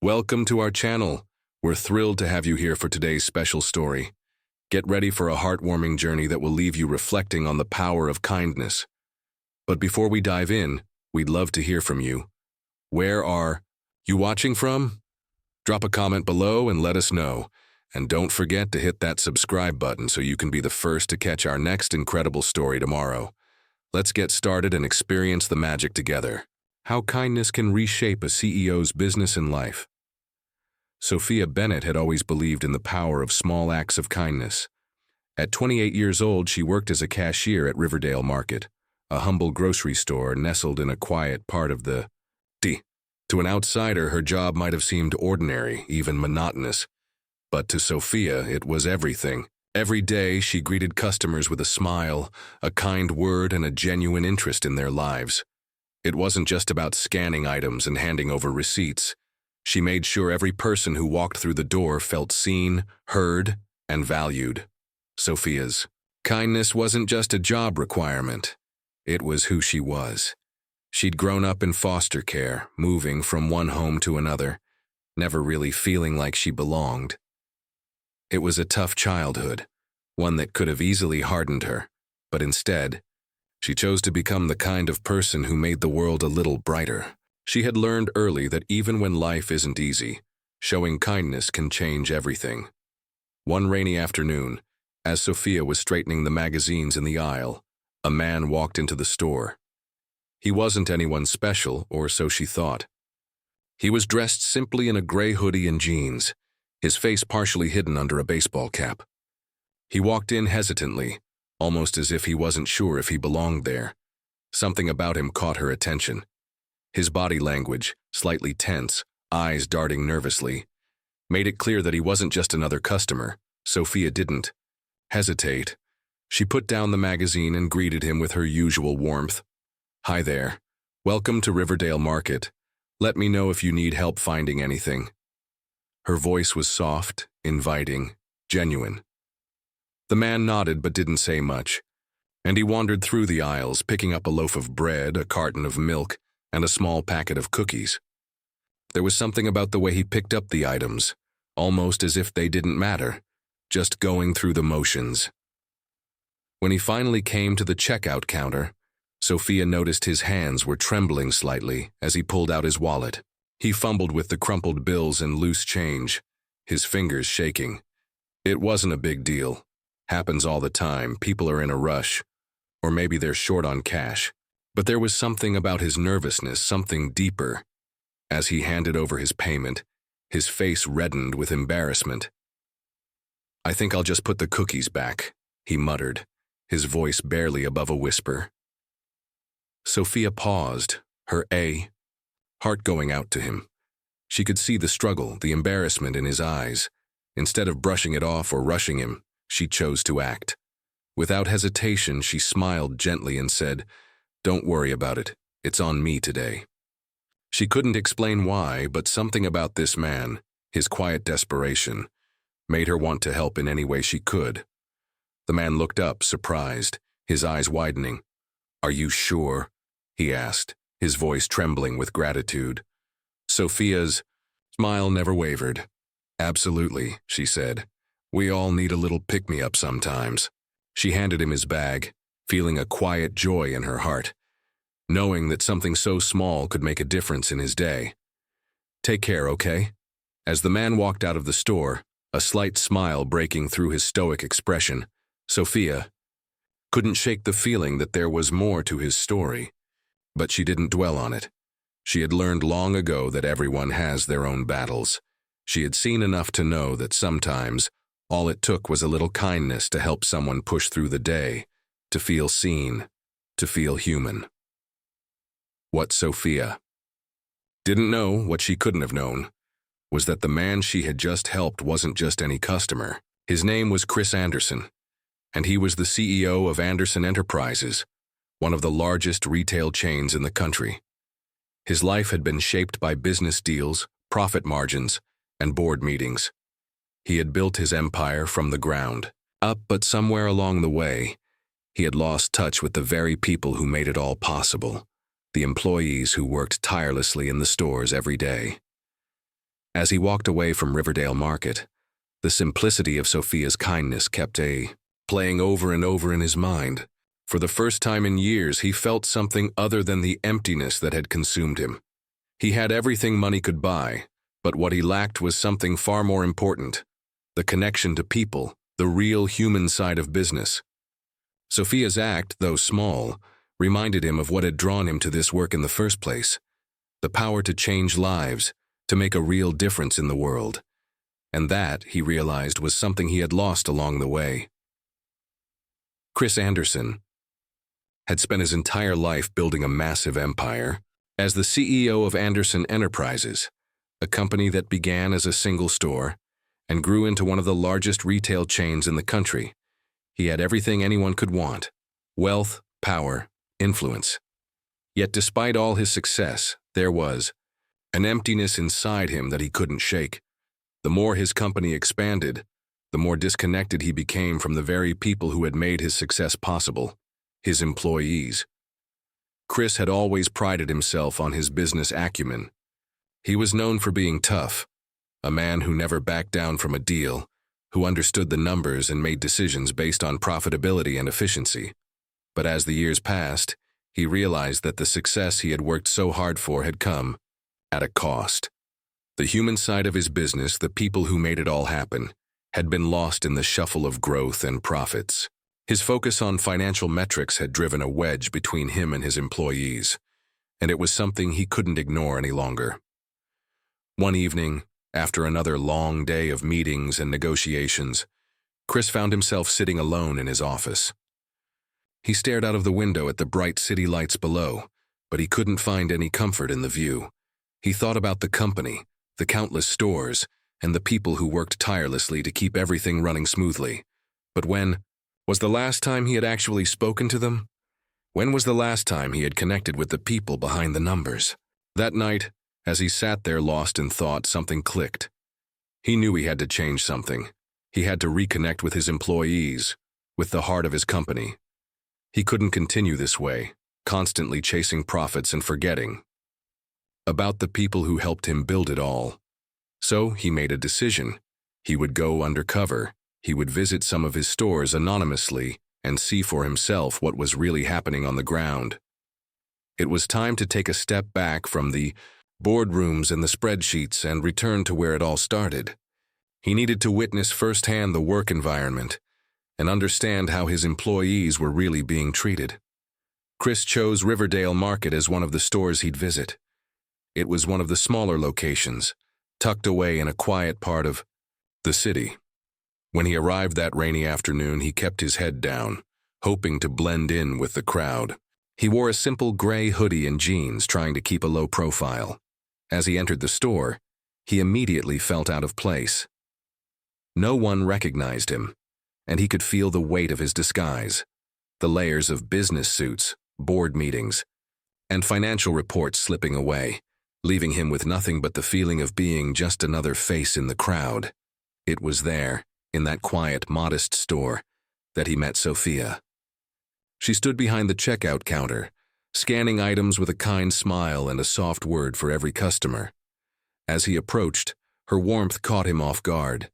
Welcome to our channel. We're thrilled to have you here for today's special story. Get ready for a heartwarming journey that will leave you reflecting on the power of kindness. But before we dive in, we'd love to hear from you. Where are you watching from? Drop a comment below and let us know. And don't forget to hit that subscribe button so you can be the first to catch our next incredible story tomorrow. Let's get started and experience the magic together. How kindness can reshape a CEO's business and life. Sophia Bennett had always believed in the power of small acts of kindness. At 28 years old, she worked as a cashier at Riverdale Market, a humble grocery store nestled in a quiet part of the D. To an outsider, her job might have seemed ordinary, even monotonous. But to Sophia, it was everything. Every day, she greeted customers with a smile, a kind word, and a genuine interest in their lives. It wasn't just about scanning items and handing over receipts. She made sure every person who walked through the door felt seen, heard, and valued. Sophia's kindness wasn't just a job requirement. It was who she was. She'd grown up in foster care, moving from one home to another, never really feeling like she belonged. It was a tough childhood, one that could have easily hardened her, but instead, she chose to become the kind of person who made the world a little brighter. She had learned early that even when life isn't easy, showing kindness can change everything. One rainy afternoon, as Sophia was straightening the magazines in the aisle, a man walked into the store. He wasn't anyone special, or so she thought. He was dressed simply in a gray hoodie and jeans, his face partially hidden under a baseball cap. He walked in hesitantly, almost as if he wasn't sure if he belonged there. Something about him caught her attention. His body language, slightly tense, eyes darting nervously, made it clear that he wasn't just another customer. Sophia didn't hesitate. She put down the magazine and greeted him with her usual warmth. "Hi there. Welcome to Riverdale Market. Let me know if you need help finding anything." Her voice was soft, inviting, genuine. The man nodded but didn't say much, and he wandered through the aisles, picking up a loaf of bread, a carton of milk, and a small packet of cookies. There was something about the way he picked up the items, almost as if they didn't matter, just going through the motions. When he finally came to the checkout counter, Sophia noticed his hands were trembling slightly as he pulled out his wallet. He fumbled with the crumpled bills and loose change, his fingers shaking. It wasn't a big deal. Happens all the time. People are in a rush. Or maybe they're short on cash. But there was something about his nervousness, something deeper. As he handed over his payment, his face reddened with embarrassment. "I think I'll just put the cookies back," he muttered, his voice barely above a whisper. Sophia paused, her heart going out to him. She could see the struggle, the embarrassment in his eyes. Instead of brushing it off or rushing him, she chose to act. Without hesitation, she smiled gently and said, "Don't worry about it. It's on me today." She couldn't explain why, but something about this man, his quiet desperation, made her want to help in any way she could. The man looked up, surprised, his eyes widening. "Are you sure?" he asked, his voice trembling with gratitude. Sophia's smile never wavered. "Absolutely," she said. "We all need a little pick-me-up sometimes." She handed him his bag, feeling a quiet joy in her heart, knowing that something so small could make a difference in his day. "Take care, okay?" As the man walked out of the store, a slight smile breaking through his stoic expression, Sophia couldn't shake the feeling that there was more to his story. But she didn't dwell on it. She had learned long ago that everyone has their own battles. She had seen enough to know that sometimes all it took was a little kindness to help someone push through the day, to feel seen, to feel human. What Sophia didn't know, what she couldn't have known, was that the man she had just helped wasn't just any customer. His name was Chris Anderson, and he was the CEO of Anderson Enterprises, one of the largest retail chains in the country. His life had been shaped by business deals, profit margins, and board meetings. He had built his empire from the ground up, but somewhere along the way, he had lost touch with the very people who made it all possible, the employees who worked tirelessly in the stores every day. As he walked away from Riverdale Market, the simplicity of Sophia's kindness kept playing over and over in his mind. For the first time in years, he felt something other than the emptiness that had consumed him. He had everything money could buy, but what he lacked was something far more important: the connection to people, the real human side of business. Sophia's act, though small, reminded him of what had drawn him to this work in the first place: the power to change lives, to make a real difference in the world. And that, he realized, was something he had lost along the way. Chris Anderson had spent his entire life building a massive empire. As the CEO of Anderson Enterprises, a company that began as a single store and grew into one of the largest retail chains in the country, he had everything anyone could want: wealth, power, influence. Yet despite all his success, there was an emptiness inside him that he couldn't shake. The more his company expanded, the more disconnected he became from the very people who had made his success possible: his employees. Chris had always prided himself on his business acumen. He was known for being tough, a man who never backed down from a deal, who understood the numbers and made decisions based on profitability and efficiency. But as the years passed, he realized that the success he had worked so hard for had come at a cost. The human side of his business, the people who made it all happen, had been lost in the shuffle of growth and profits. His focus on financial metrics had driven a wedge between him and his employees, and it was something he couldn't ignore any longer. One evening, after another long day of meetings and negotiations, Chris found himself sitting alone in his office. He stared out of the window at the bright city lights below, but he couldn't find any comfort in the view. He thought about the company, the countless stores, and the people who worked tirelessly to keep everything running smoothly. But when was the last time he had actually spoken to them? When was the last time he had connected with the people behind the numbers? That night, as he sat there lost in thought, something clicked. He knew he had to change something. He had to reconnect with his employees, with the heart of his company. He couldn't continue this way, constantly chasing profits and forgetting about the people who helped him build it all. So he made a decision. He would go undercover. He would visit some of his stores anonymously and see for himself what was really happening on the ground. It was time to take a step back from the boardrooms and the spreadsheets and return to where it all started. He needed to witness firsthand the work environment and understand how his employees were really being treated. Chris chose Riverdale Market as one of the stores he'd visit. It was one of the smaller locations, tucked away in a quiet part of the city. When he arrived that rainy afternoon, he kept his head down, hoping to blend in with the crowd. He wore a simple gray hoodie and jeans, trying to keep a low profile. As he entered the store, he immediately felt out of place. No one recognized him, and he could feel the weight of his disguise, the layers of business suits, board meetings, and financial reports slipping away, leaving him with nothing but the feeling of being just another face in the crowd. It was there, in that quiet, modest store, that he met Sophia. She stood behind the checkout counter, scanning items with a kind smile and a soft word for every customer. As he approached, her warmth caught him off guard.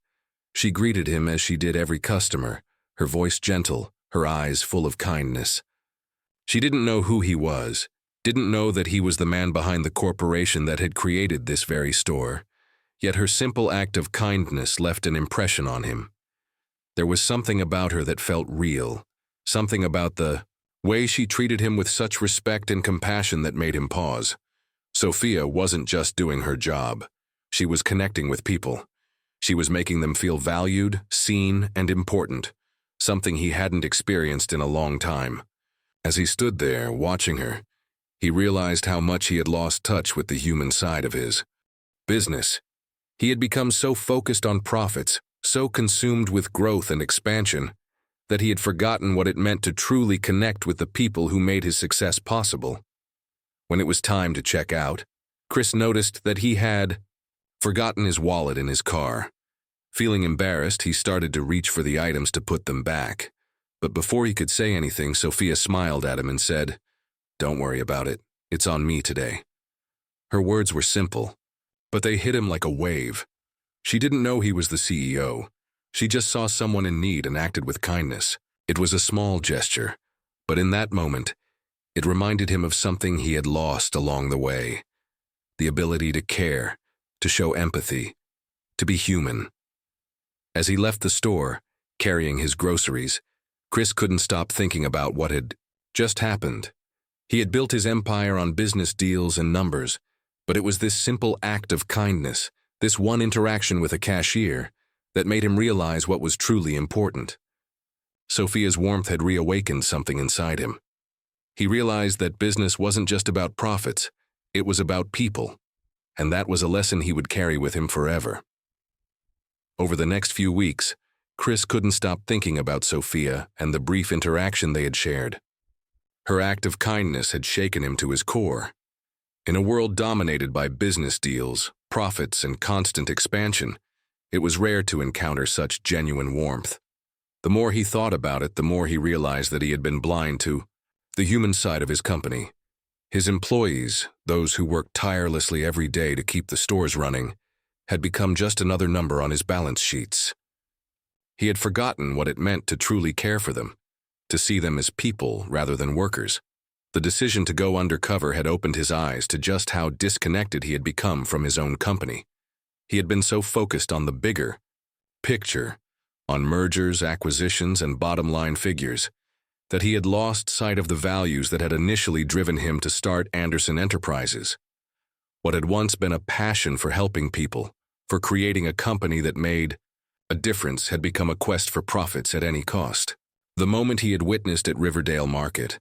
She greeted him as she did every customer, her voice gentle, her eyes full of kindness. She didn't know who he was, didn't know that he was the man behind the corporation that had created this very store. Yet her simple act of kindness left an impression on him. There was something about her that felt real, something about the way she treated him with such respect and compassion that made him pause. Sophia wasn't just doing her job. She was connecting with people. She was making them feel valued, seen, and important, something he hadn't experienced in a long time. As he stood there, watching her, he realized how much he had lost touch with the human side of his business. He had become so focused on profits, so consumed with growth and expansion, that he had forgotten what it meant to truly connect with the people who made his success possible. When it was time to check out, Chris noticed that he had forgotten his wallet in his car. Feeling embarrassed, he started to reach for the items to put them back. But before he could say anything, Sophia smiled at him and said, "Don't worry about it. It's on me today." Her words were simple, but they hit him like a wave. She didn't know he was the CEO. She just saw someone in need and acted with kindness. It was a small gesture, but in that moment, it reminded him of something he had lost along the way. The ability to care, to show empathy, to be human. As he left the store, carrying his groceries, Chris couldn't stop thinking about what had just happened. He had built his empire on business deals and numbers, but it was this simple act of kindness, this one interaction with a cashier, that made him realize what was truly important. Sophia's warmth had reawakened something inside him. He realized that business wasn't just about profits, it was about people, and that was a lesson he would carry with him forever. Over the next few weeks, Chris couldn't stop thinking about Sophia and the brief interaction they had shared. Her act of kindness had shaken him to his core. In a world dominated by business deals, profits, and constant expansion, it was rare to encounter such genuine warmth. The more he thought about it, the more he realized that he had been blind to the human side of his company. His employees, those who worked tirelessly every day to keep the stores running, had become just another number on his balance sheets. He had forgotten what it meant to truly care for them, to see them as people rather than workers. The decision to go undercover had opened his eyes to just how disconnected he had become from his own company. He had been so focused on the bigger picture, on mergers, acquisitions, and bottom-line figures, that he had lost sight of the values that had initially driven him to start Anderson Enterprises. What had once been a passion for helping people, for creating a company that made a difference, had become a quest for profits at any cost. The moment he had witnessed at Riverdale Market,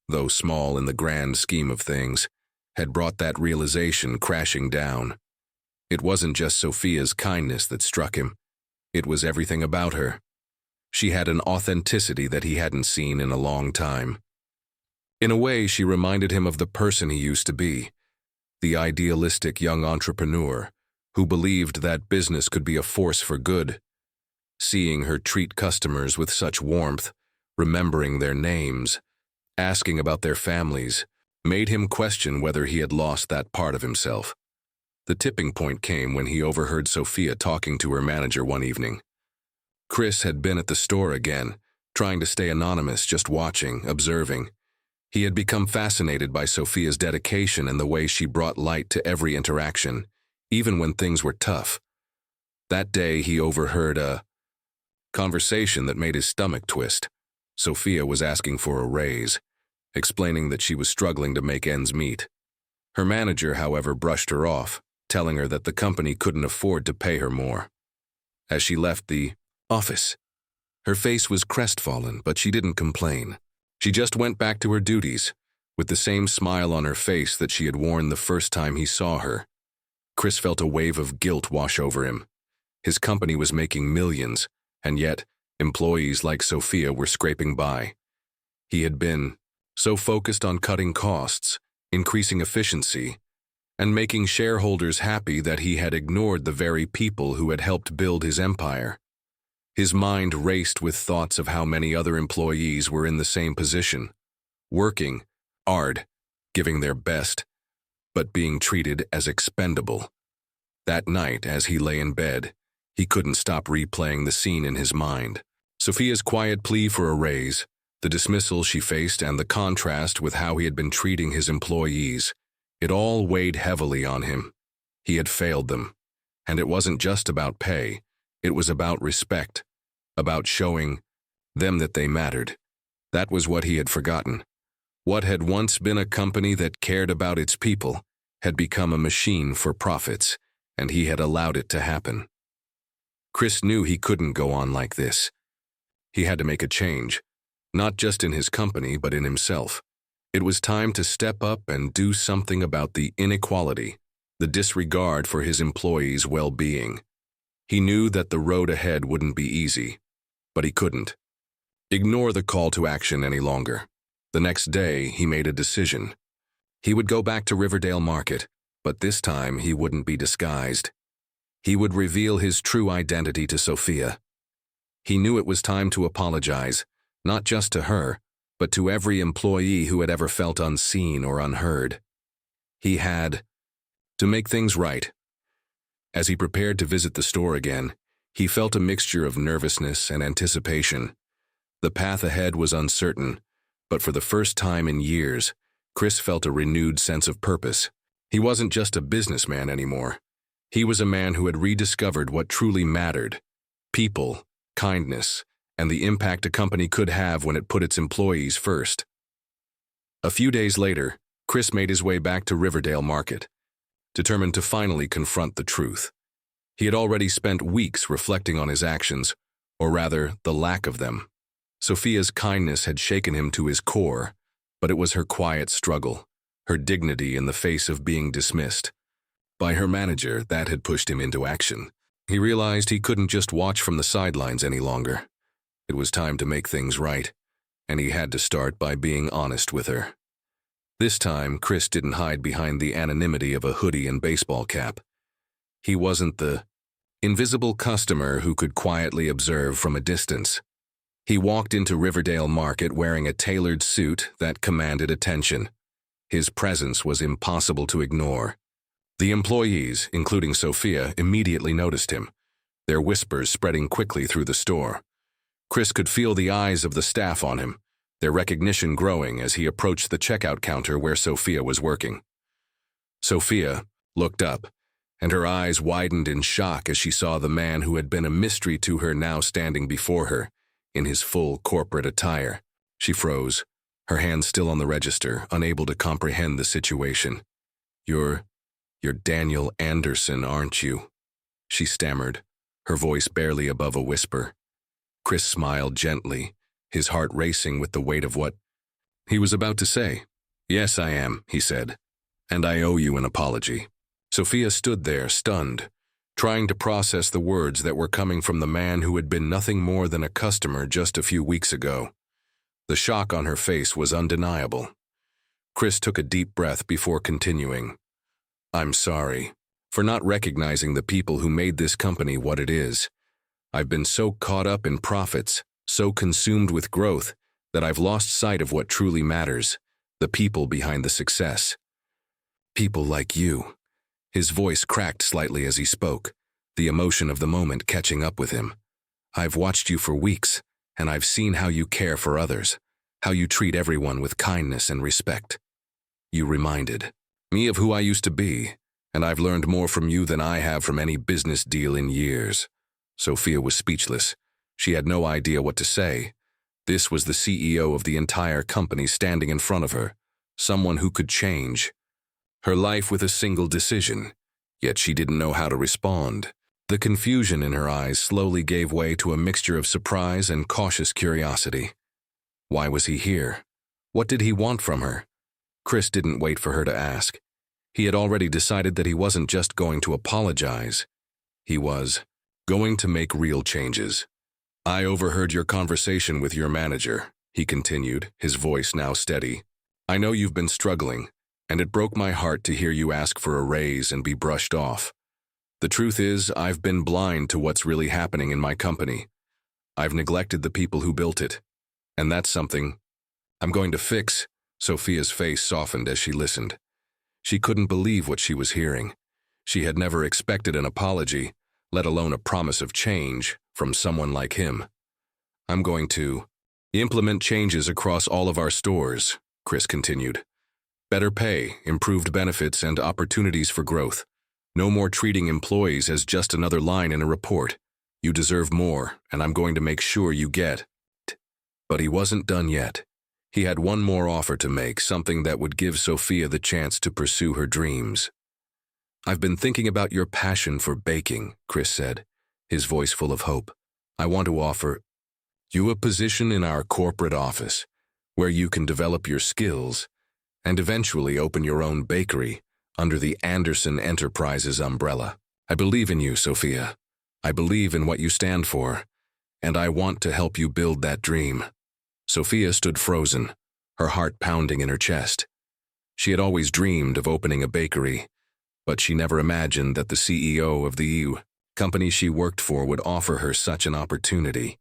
though small in the grand scheme of things, had brought that realization crashing down. It wasn't just Sophia's kindness that struck him. It was everything about her. She had an authenticity that he hadn't seen in a long time. In a way, she reminded him of the person he used to be, the idealistic young entrepreneur who believed that business could be a force for good. Seeing her treat customers with such warmth, remembering their names, asking about their families, made him question whether he had lost that part of himself. The tipping point came when he overheard Sophia talking to her manager one evening. Chris had been at the store again, trying to stay anonymous, just watching, observing. He had become fascinated by Sophia's dedication and the way she brought light to every interaction, even when things were tough. That day he overheard a conversation that made his stomach twist. Sophia was asking for a raise, explaining that she was struggling to make ends meet. Her manager, however, brushed her off, telling her that the company couldn't afford to pay her more. As she left the office, her face was crestfallen, but she didn't complain. She just went back to her duties, with the same smile on her face that she had worn the first time he saw her. Chris felt a wave of guilt wash over him. His company was making millions, and yet employees like Sophia were scraping by. He had been so focused on cutting costs, increasing efficiency, and making shareholders happy that he had ignored the very people who had helped build his empire. His mind raced with thoughts of how many other employees were in the same position, working hard, giving their best, but being treated as expendable. That night, as he lay in bed, he couldn't stop replaying the scene in his mind. Sophia's quiet plea for a raise, the dismissal she faced, and the contrast with how he had been treating his employees. It all weighed heavily on him. He had failed them. And it wasn't just about pay. It was about respect, about showing them that they mattered. That was what he had forgotten. What had once been a company that cared about its people had become a machine for profits, and he had allowed it to happen. Chris knew he couldn't go on like this. He had to make a change, not just in his company, but in himself. It was time to step up and do something about the inequality, the disregard for his employees' well-being. He knew that the road ahead wouldn't be easy, but he couldn't ignore the call to action any longer. The next day, he made a decision. He would go back to Riverdale Market, but this time he wouldn't be disguised. He would reveal his true identity to Sophia. He knew it was time to apologize, not just to her, but to every employee who had ever felt unseen or unheard. He had to make things right. As he prepared to visit the store again, he felt a mixture of nervousness and anticipation. The path ahead was uncertain, but for the first time in years, Chris felt a renewed sense of purpose. He wasn't just a businessman anymore. He was a man who had rediscovered what truly mattered: people, kindness, and the impact a company could have when it put its employees first. A few days later, Chris made his way back to Riverdale Market, determined to finally confront the truth. He had already spent weeks reflecting on his actions, or rather, the lack of them. Sophia's kindness had shaken him to his core, but it was her quiet struggle, her dignity in the face of being dismissed by her manager, that had pushed him into action. He realized he couldn't just watch from the sidelines any longer. It was time to make things right, and he had to start by being honest with her. This time, Chris didn't hide behind the anonymity of a hoodie and baseball cap. He wasn't the invisible customer who could quietly observe from a distance. He walked into Riverdale Market wearing a tailored suit that commanded attention. His presence was impossible to ignore. The employees, including Sophia, immediately noticed him, their whispers spreading quickly through the store. Chris could feel the eyes of the staff on him, their recognition growing as he approached the checkout counter where Sophia was working. Sophia looked up, and her eyes widened in shock as she saw the man who had been a mystery to her now standing before her, in his full corporate attire. She froze, her hands still on the register, unable to comprehend the situation. You're Daniel Anderson, aren't you?" she stammered, her voice barely above a whisper. Chris smiled gently, his heart racing with the weight of what he was about to say. "Yes, I am," he said, "and I owe you an apology." Sophia stood there, stunned, trying to process the words that were coming from the man who had been nothing more than a customer just a few weeks ago. The shock on her face was undeniable. Chris took a deep breath before continuing. "I'm sorry for not recognizing the people who made this company what it is. I've been so caught up in profits, so consumed with growth, that I've lost sight of what truly matters, the people behind the success. People like you." His voice cracked slightly as he spoke, the emotion of the moment catching up with him. "I've watched you for weeks, and I've seen how you care for others, how you treat everyone with kindness and respect. You reminded me of who I used to be, and I've learned more from you than I have from any business deal in years." Sophia was speechless. She had no idea what to say. This was the CEO of the entire company standing in front of her, someone who could change her life with a single decision, yet she didn't know how to respond. The confusion in her eyes slowly gave way to a mixture of surprise and cautious curiosity. Why was he here? What did he want from her? Chris didn't wait for her to ask. He had already decided that he wasn't just going to apologize. He was going to make real changes. "I overheard your conversation with your manager," he continued, his voice now steady. "I know you've been struggling, and it broke my heart to hear you ask for a raise and be brushed off. The truth is, I've been blind to what's really happening in my company. I've neglected the people who built it, and that's something I'm going to fix." Sophia's face softened as she listened. She couldn't believe what she was hearing. She had never expected an apology, let alone a promise of change, from someone like him. "I'm going to implement changes across all of our stores," Chris continued. "Better pay, improved benefits, and opportunities for growth. No more treating employees as just another line in a report. You deserve more, and I'm going to make sure you get it." But he wasn't done yet. He had one more offer to make, something that would give Sophia the chance to pursue her dreams. "I've been thinking about your passion for baking," Chris said, his voice full of hope. "I want to offer you a position in our corporate office, where you can develop your skills and eventually open your own bakery under the Anderson Enterprises umbrella. I believe in you, Sophia. I believe in what you stand for, and I want to help you build that dream." Sophia stood frozen, her heart pounding in her chest. She had always dreamed of opening a bakery, but she never imagined that the CEO of the company she worked for would offer her such an opportunity.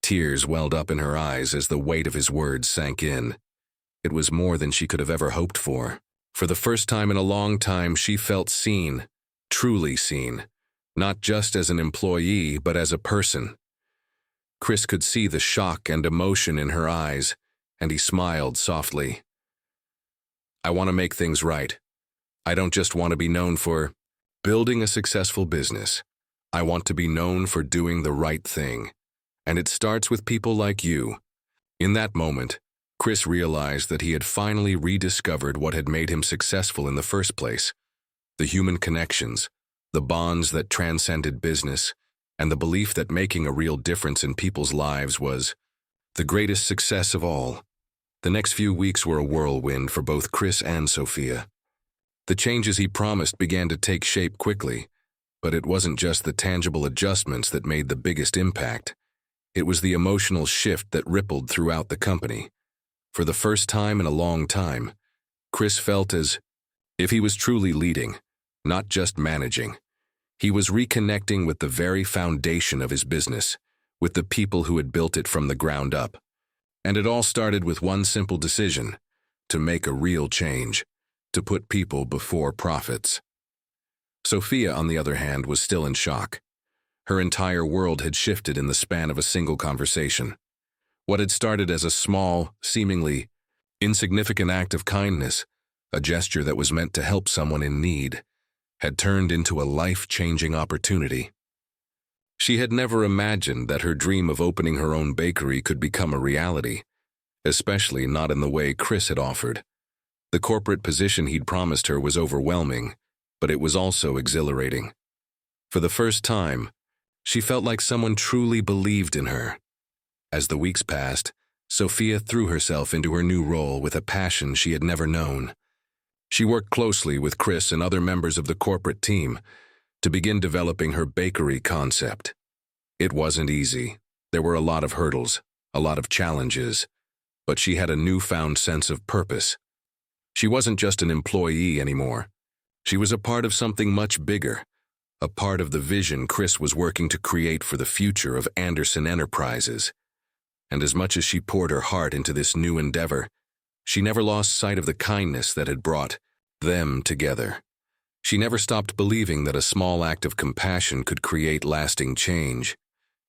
Tears welled up in her eyes as the weight of his words sank in. It was more than she could have ever hoped for. For the first time in a long time, she felt seen, truly seen, not just as an employee, but as a person. Chris could see the shock and emotion in her eyes, and he smiled softly. I want to make things right. I don't just want to be known for building a successful business. I want to be known for doing the right thing. And it starts with people like you. In that moment, Chris realized that he had finally rediscovered what had made him successful in the first place: the human connections, the bonds that transcended business, and the belief that making a real difference in people's lives was the greatest success of all. The next few weeks were a whirlwind for both Chris and Sophia. The changes he promised began to take shape quickly, but it wasn't just the tangible adjustments that made the biggest impact. It was the emotional shift that rippled throughout the company. For the first time in a long time, Chris felt as if he was truly leading, not just managing. He was reconnecting with the very foundation of his business, with the people who had built it from the ground up. And it all started with one simple decision: to make a real change, to put people before profits. Sophia, on the other hand, was still in shock. Her entire world had shifted in the span of a single conversation. What had started as a small, seemingly insignificant act of kindness, a gesture that was meant to help someone in need, had turned into a life-changing opportunity. She had never imagined that her dream of opening her own bakery could become a reality, especially not in the way Chris had offered. The corporate position he'd promised her was overwhelming, but it was also exhilarating. For the first time, she felt like someone truly believed in her. As the weeks passed, Sophia threw herself into her new role with a passion she had never known. She worked closely with Chris and other members of the corporate team to begin developing her bakery concept. It wasn't easy. There were a lot of hurdles, a lot of challenges, but she had a newfound sense of purpose. She wasn't just an employee anymore. She was a part of something much bigger, a part of the vision Chris was working to create for the future of Anderson Enterprises. And as much as she poured her heart into this new endeavor, she never lost sight of the kindness that had brought them together. She never stopped believing that a small act of compassion could create lasting change.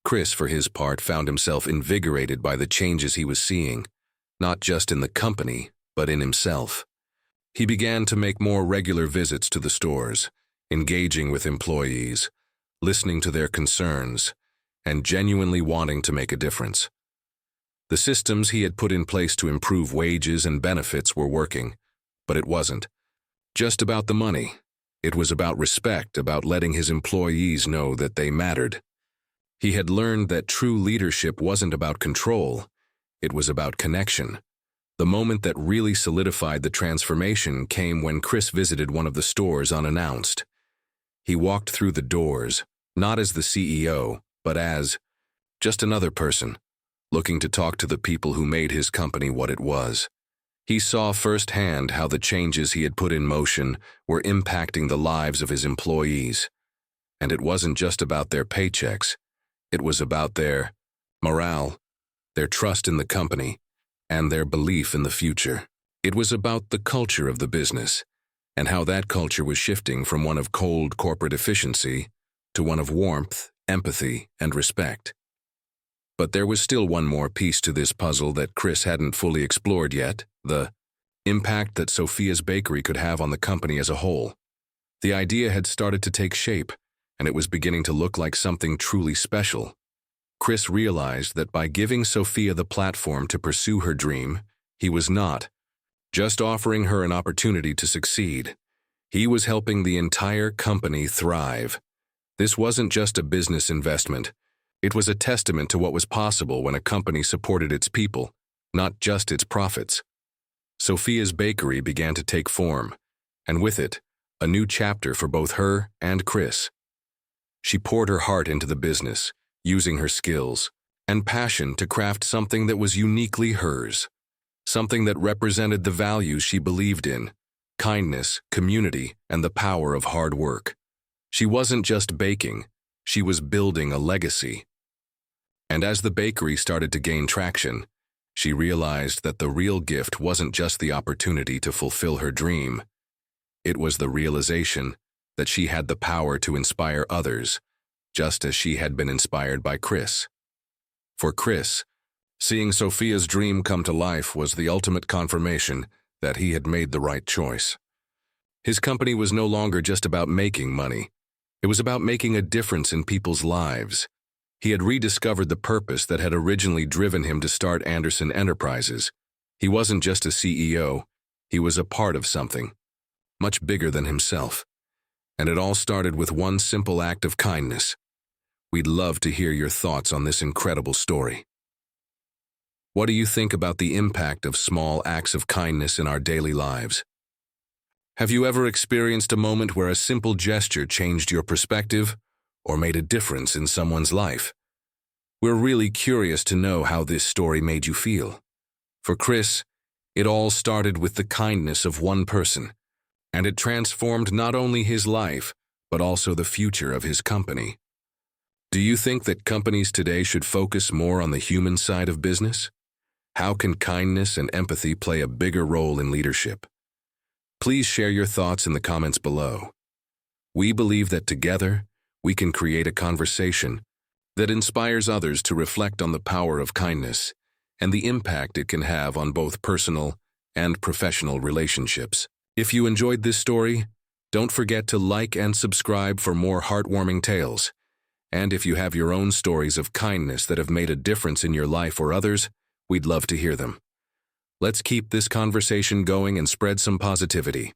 Chris, for his part, found himself invigorated by the changes he was seeing, not just in the company, but in himself. He began to make more regular visits to the stores, engaging with employees, listening to their concerns, and genuinely wanting to make a difference. The systems he had put in place to improve wages and benefits were working, but it wasn't just about the money. It was about respect, about letting his employees know that they mattered. He had learned that true leadership wasn't about control, it was about connection. The moment that really solidified the transformation came when Chris visited one of the stores unannounced. He walked through the doors, not as the CEO, but as just another person, looking to talk to the people who made his company what it was. He saw firsthand how the changes he had put in motion were impacting the lives of his employees. And it wasn't just about their paychecks. It was about their morale, their trust in the company, and their belief in the future. It was about the culture of the business, and how that culture was shifting from one of cold corporate efficiency to one of warmth, empathy, and respect. But there was still one more piece to this puzzle that Chris hadn't fully explored yet: the impact that Sophia's bakery could have on the company as a whole. The idea had started to take shape, and it was beginning to look like something truly special. Chris realized that by giving Sophia the platform to pursue her dream, he was not just offering her an opportunity to succeed. He was helping the entire company thrive. This wasn't just a business investment. It was a testament to what was possible when a company supported its people, not just its profits. Sophia's bakery began to take form, and with it, a new chapter for both her and Chris. She poured her heart into the business, using her skills and passion to craft something that was uniquely hers, something that represented the values she believed in: kindness, community, and the power of hard work. She wasn't just baking, she was building a legacy. And as the bakery started to gain traction, she realized that the real gift wasn't just the opportunity to fulfill her dream. It was the realization that she had the power to inspire others, just as she had been inspired by Chris. For Chris, seeing Sophia's dream come to life was the ultimate confirmation that he had made the right choice. His company was no longer just about making money. It was about making a difference in people's lives. He had rediscovered the purpose that had originally driven him to start Anderson Enterprises. He wasn't just a CEO, he was a part of something much bigger than himself. And it all started with one simple act of kindness. We'd love to hear your thoughts on this incredible story. What do you think about the impact of small acts of kindness in our daily lives? Have you ever experienced a moment where a simple gesture changed your perspective or made a difference in someone's life? We're really curious to know how this story made you feel. For Chris, it all started with the kindness of one person, and it transformed not only his life, but also the future of his company. Do you think that companies today should focus more on the human side of business? How can kindness and empathy play a bigger role in leadership? Please share your thoughts in the comments below. We believe that together, we can create a conversation that inspires others to reflect on the power of kindness and the impact it can have on both personal and professional relationships. If you enjoyed this story, don't forget to like and subscribe for more heartwarming tales. And if you have your own stories of kindness that have made a difference in your life or others, we'd love to hear them. Let's keep this conversation going and spread some positivity.